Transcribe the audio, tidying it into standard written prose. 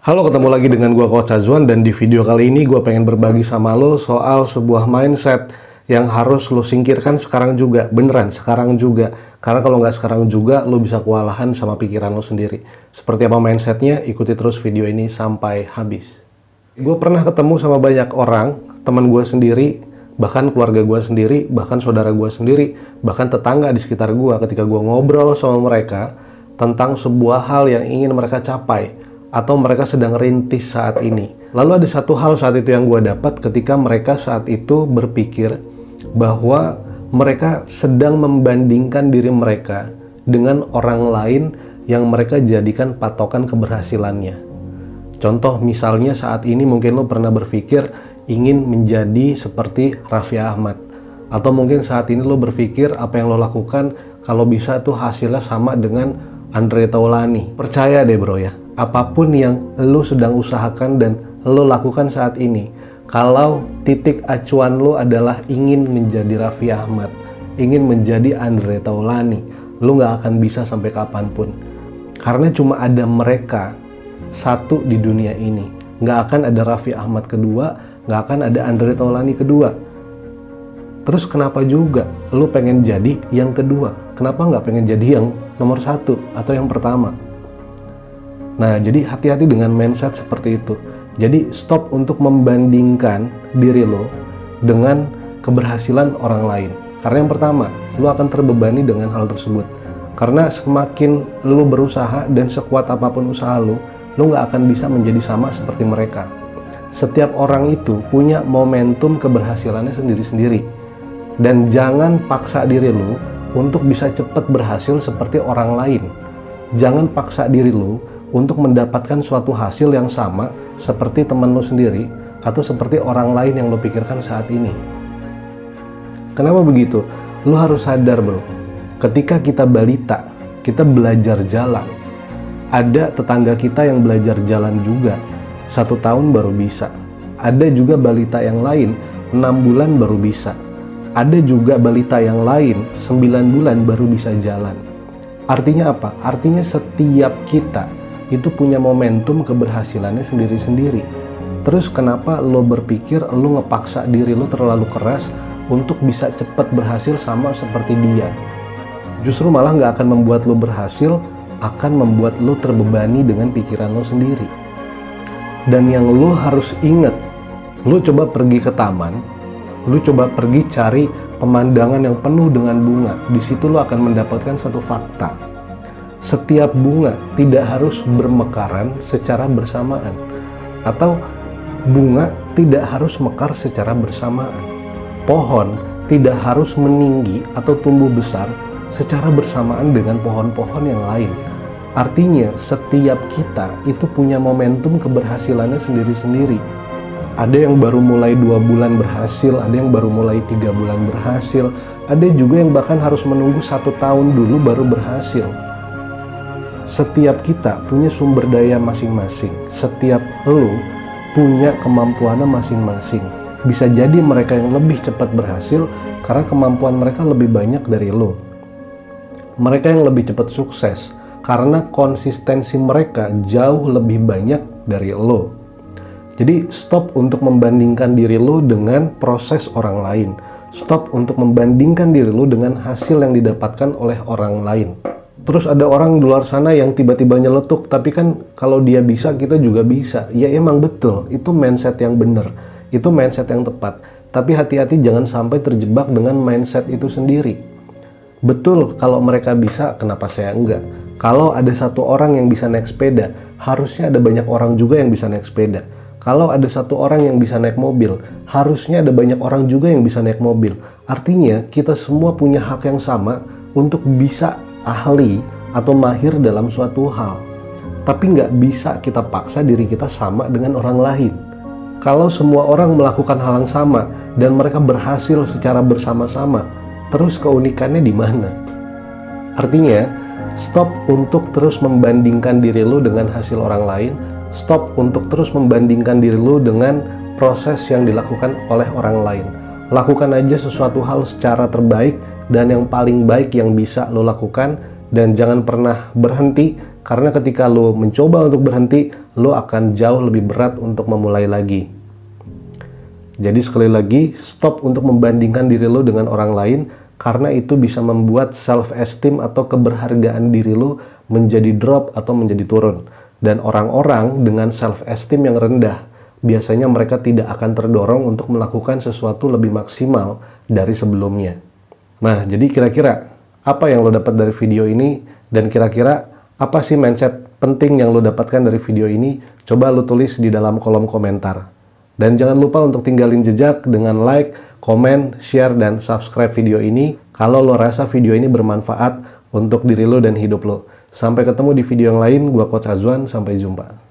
Halo, ketemu lagi dengan gua Coach Azwan, dan di video kali ini gua pengen berbagi sama lo soal sebuah mindset yang harus lo singkirkan sekarang juga, beneran sekarang juga. Karena kalau nggak sekarang juga, lo bisa kewalahan sama pikiran lo sendiri. Seperti apa mindsetnya? Ikuti terus video ini sampai habis. Gue pernah ketemu sama banyak orang, teman gue sendiri, bahkan keluarga gue sendiri, bahkan saudara gue sendiri, bahkan tetangga di sekitar gue, ketika gue ngobrol sama mereka tentang sebuah hal yang ingin mereka capai atau mereka sedang rintis saat ini. Lalu ada satu hal saat itu yang gue dapat ketika mereka saat itu berpikir bahwa mereka sedang membandingkan diri mereka dengan orang lain yang mereka jadikan patokan keberhasilannya. Contoh misalnya saat ini mungkin lo pernah berpikir ingin menjadi seperti Raffi Ahmad. Atau mungkin saat ini lo berpikir apa yang lo lakukan kalau bisa tuh hasilnya sama dengan Andre Taulany. Percaya deh bro ya, apapun yang lo sedang usahakan dan lo lakukan saat ini, kalau titik acuan lo adalah ingin menjadi Raffi Ahmad, ingin menjadi Andre Taulany, lo nggak akan bisa sampai kapanpun. Karena cuma ada mereka satu di dunia ini. Nggak akan ada Raffi Ahmad kedua, nggak akan ada Andre Taulany kedua. Terus kenapa juga lo pengen jadi yang kedua? Kenapa nggak pengen jadi yang nomor satu atau yang pertama? Nah, jadi hati-hati dengan mindset seperti itu. Jadi stop untuk membandingkan diri lo dengan keberhasilan orang lain. Karena yang pertama, lo akan terbebani dengan hal tersebut. Karena semakin lo berusaha dan sekuat apapun usaha lo nggak akan bisa menjadi sama seperti mereka. Setiap orang itu punya momentum keberhasilannya sendiri-sendiri. Dan jangan paksa diri lo untuk bisa cepat berhasil seperti orang lain. Jangan paksa diri lo untuk mendapatkan suatu hasil yang sama seperti teman lo sendiri atau seperti orang lain yang lo pikirkan saat ini. Kenapa begitu? Lo harus sadar bro, ketika kita balita, kita belajar jalan. Ada tetangga kita yang belajar jalan juga 1 tahun baru bisa. Ada juga balita yang lain 6 bulan baru bisa. Ada juga balita yang lain 9 bulan baru bisa jalan. Artinya apa? Artinya setiap kita itu punya momentum keberhasilannya sendiri-sendiri. Terus kenapa lo berpikir lo ngepaksa diri lo terlalu keras untuk bisa cepat berhasil sama seperti dia? Justru malah nggak akan membuat lo berhasil, akan membuat lo terbebani dengan pikiran lo sendiri. Dan yang lo harus ingat, lo coba pergi ke taman, lo coba pergi cari pemandangan yang penuh dengan bunga. Di situ lo akan mendapatkan satu fakta. Setiap bunga tidak harus bermekaran secara bersamaan, atau bunga tidak harus mekar secara bersamaan. Pohon tidak harus meninggi atau tumbuh besar secara bersamaan dengan pohon-pohon yang lain. Artinya setiap kita itu punya momentum keberhasilannya sendiri-sendiri. Ada yang baru mulai 2 bulan berhasil, ada yang baru mulai 3 bulan berhasil, ada juga yang bahkan harus menunggu 1 tahun dulu baru berhasil. Setiap kita punya sumber daya masing-masing. Setiap lo punya kemampuannya masing-masing. Bisa jadi mereka yang lebih cepat berhasil karena kemampuan mereka lebih banyak dari lo. Mereka yang lebih cepat sukses karena konsistensi mereka jauh lebih banyak dari lo. Jadi stop untuk membandingkan diri lo dengan proses orang lain. Stop untuk membandingkan diri lo dengan hasil yang didapatkan oleh orang lain. Terus ada orang di luar sana yang tiba-tiba nyeletuk, tapi kan kalau dia bisa, kita juga bisa. Ya emang betul, itu mindset yang benar. Itu mindset yang tepat. Tapi hati-hati jangan sampai terjebak dengan mindset itu sendiri. Betul, kalau mereka bisa, kenapa saya enggak? Kalau ada satu orang yang bisa naik sepeda, harusnya ada banyak orang juga yang bisa naik sepeda. Kalau ada satu orang yang bisa naik mobil, harusnya ada banyak orang juga yang bisa naik mobil. Artinya, kita semua punya hak yang sama untuk bisa ahli atau mahir dalam suatu hal. Tapi nggak bisa kita paksa diri kita sama dengan orang lain. Kalau semua orang melakukan hal yang sama dan mereka berhasil secara bersama-sama, terus keunikannya di mana? Artinya, stop untuk terus membandingkan diri lo dengan hasil orang lain. Stop untuk terus membandingkan diri lo dengan proses yang dilakukan oleh orang lain. Lakukan aja sesuatu hal secara terbaik dan yang paling baik yang bisa lo lakukan. Dan jangan pernah berhenti Karena ketika lo mencoba untuk berhenti, lo akan jauh lebih berat untuk memulai lagi. Jadi sekali lagi, stop untuk membandingkan diri lo dengan orang lain, karena itu bisa membuat self-esteem atau keberhargaan diri lo menjadi drop atau menjadi turun. Dan orang-orang dengan self-esteem yang rendah, biasanya mereka tidak akan terdorong untuk melakukan sesuatu lebih maksimal dari sebelumnya. Nah, jadi kira-kira apa yang lo dapat dari video ini? Dan kira-kira apa sih mindset penting yang lo dapatkan dari video ini? Coba lo tulis di dalam kolom komentar. Dan jangan lupa untuk tinggalin jejak dengan like, komen, share, dan subscribe video ini kalau lo rasa video ini bermanfaat untuk diri lo dan hidup lo. Sampai ketemu di video yang lain, gua Coach Azwan, sampai jumpa.